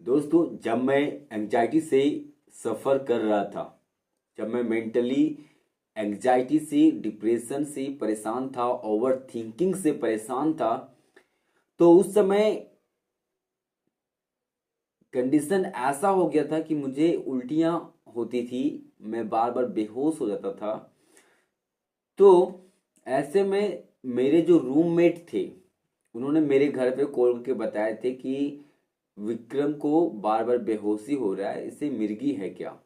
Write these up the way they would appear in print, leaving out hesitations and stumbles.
दोस्तों, जब मैं एंजाइटी से सफ़र कर रहा था, जब मैं मेंटली एंजाइटी से, डिप्रेशन से परेशान था, ओवर थिंकिंग से परेशान था, तो उस समय कंडीशन ऐसा हो गया था कि मुझे उल्टियाँ होती थी। मैं बार बार बेहोश हो जाता था। तो ऐसे में मेरे जो रूममेट थे, उन्होंने मेरे घर पे कॉल करके बताए थे कि विक्रम को बार बार बेहोशी हो रहा है, इसे मिर्गी है क्या।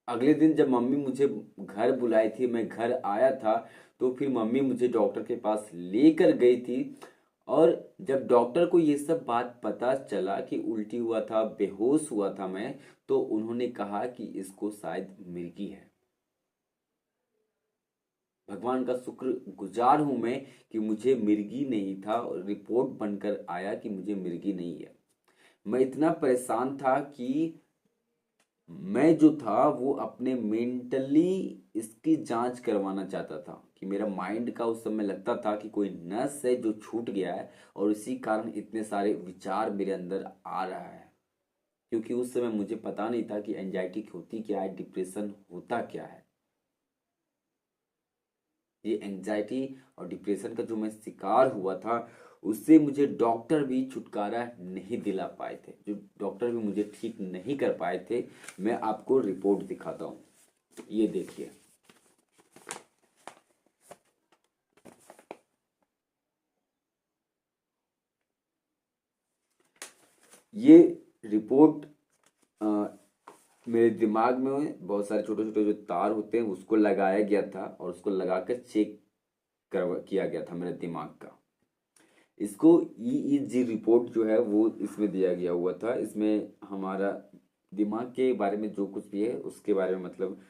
अगले दिन जब मम्मी मुझे घर बुलाई थी, मैं घर आया था, तो फिर मम्मी मुझे डॉक्टर के पास लेकर गई थी। और जब डॉक्टर को ये सब बात पता चला कि उल्टी हुआ था, बेहोश हुआ था मैं, तो उन्होंने कहा कि इसको शायद मिर्गी है। भगवान का शुक्र गुजार हूं मैं कि मुझे मिर्गी नहीं था और रिपोर्ट बनकर आया कि मुझे मिर्गी नहीं है। मैं इतना परेशान था कि मैं जो था वो अपने मेंटली इसकी जांच करवाना चाहता था कि मेरा माइंड का उस समय लगता था कि कोई नस है जो छूट गया है और इसी कारण इतने सारे विचार मेरे अंदर आ रहा है। क्योंकि उस समय मुझे पता नहीं था कि एंजाइटी होती क्या है, डिप्रेशन होता क्या है। ये एंजाइटी और डिप्रेशन का जो मैं शिकार हुआ था, उससे मुझे डॉक्टर भी छुटकारा नहीं दिला पाए थे, जो डॉक्टर भी मुझे ठीक नहीं कर पाए थे। मैं आपको रिपोर्ट दिखाता हूँ, ये देखिए। ये रिपोर्ट मेरे दिमाग में बहुत सारे छोटे छोटे जो तार होते हैं उसको लगाया गया था और उसको लगा कर चेक करवा किया गया था मेरे दिमाग का। इसको ईईजी रिपोर्ट जो है वो इसमें दिया गया हुआ था। इसमें हमारा दिमाग के बारे में जो कुछ भी है उसके बारे में मतलब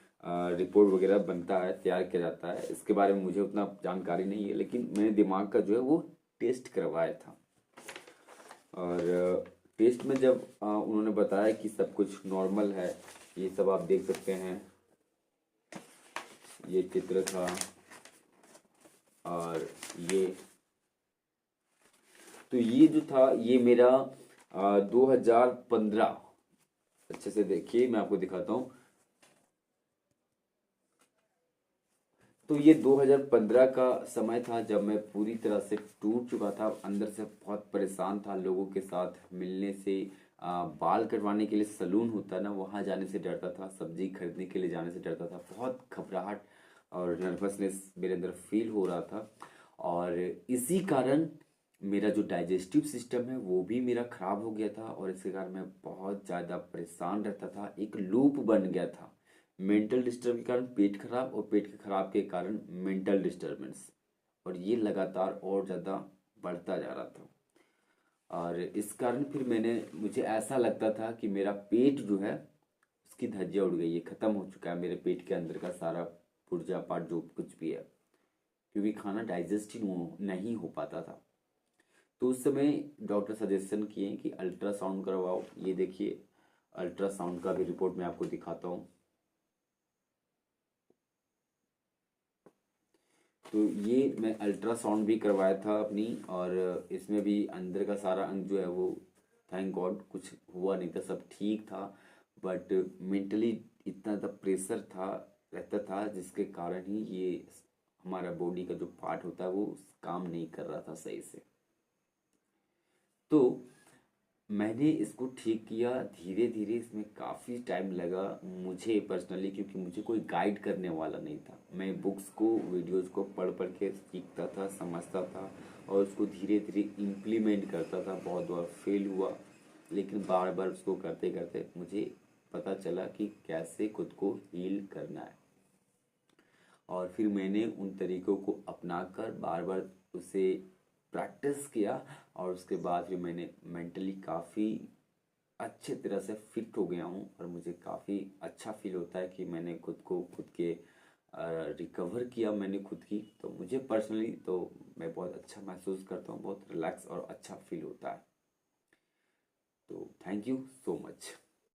रिपोर्ट वगैरह बनता है, तैयार किया जाता है। इसके बारे में मुझे उतना जानकारी नहीं है, लेकिन मैंने दिमाग का जो है वो टेस्ट करवाया था। और टेस्ट में जब उन्होंने बताया कि सब कुछ नॉर्मल है, ये सब आप देख सकते हैं, ये चित्र था और ये जो था ये मेरा 2015, अच्छे से देखिए मैं आपको दिखाता हूँ। तो ये 2015 का समय था जब मैं पूरी तरह से टूट चुका था, अंदर से बहुत परेशान था। लोगों के साथ मिलने से, बाल कटवाने के लिए सलून होता है ना, वहाँ जाने से डरता था, सब्जी खरीदने के लिए जाने से डरता था। बहुत घबराहट और नर्वसनेस मेरे अंदर फील हो रहा था। और इसी कारण मेरा जो डाइजेस्टिव सिस्टम है वो भी मेरा खराब हो गया था और इसके कारण मैं बहुत ज़्यादा परेशान रहता था। एक लूप बन गया था, मेंटल डिस्टर्ब के कारण पेट खराब और पेट के खराब के कारण मेंटल डिस्टर्बेंस, और ये लगातार और ज़्यादा बढ़ता जा रहा था। और इस कारण फिर मुझे ऐसा लगता था कि मेरा पेट जो है उसकी धज्जियाँ उड़ गई है, ख़त्म हो चुका है मेरे पेट के अंदर का सारा पुर्जा पार्ट जो कुछ भी है, क्योंकि खाना डाइजेस्ट ही नहीं हो पाता था। तो उस समय डॉक्टर सजेशन किए कि अल्ट्रासाउंड करवाओ। ये देखिए, अल्ट्रासाउंड का भी रिपोर्ट मैं आपको दिखाता हूँ। तो ये मैं अल्ट्रासाउंड भी करवाया था अपनी, और इसमें भी अंदर का सारा अंग जो है वो, थैंक गॉड, कुछ हुआ नहीं था, सब ठीक था। बट मेंटली इतना ज़्यादा प्रेशर था, रहता था, जिसके कारण ही ये हमारा बॉडी का जो पार्ट होता है वो काम नहीं कर रहा था सही से। तो मैंने इसको ठीक किया धीरे धीरे। इसमें काफ़ी टाइम लगा मुझे पर्सनली, क्योंकि मुझे कोई गाइड करने वाला नहीं था। मैं बुक्स को, वीडियोस को पढ़ पढ़ के सीखता था, समझता था और उसको धीरे धीरे इम्प्लीमेंट करता था। बहुत बार फेल हुआ, लेकिन बार बार उसको करते करते मुझे पता चला कि कैसे खुद को हील करना है। और फिर मैंने उन तरीकों को अपनाकर बार बार उसे प्रैक्टिस किया, और उसके बाद फिर मैंने मेंटली काफ़ी अच्छे तरह से फिट हो गया हूँ और मुझे काफ़ी अच्छा फील होता है कि मैंने खुद को, खुद के रिकवर किया मैंने खुद की। तो मुझे पर्सनली तो मैं बहुत अच्छा महसूस करता हूँ, बहुत रिलैक्स और अच्छा फील होता है। तो थैंक यू सो मच।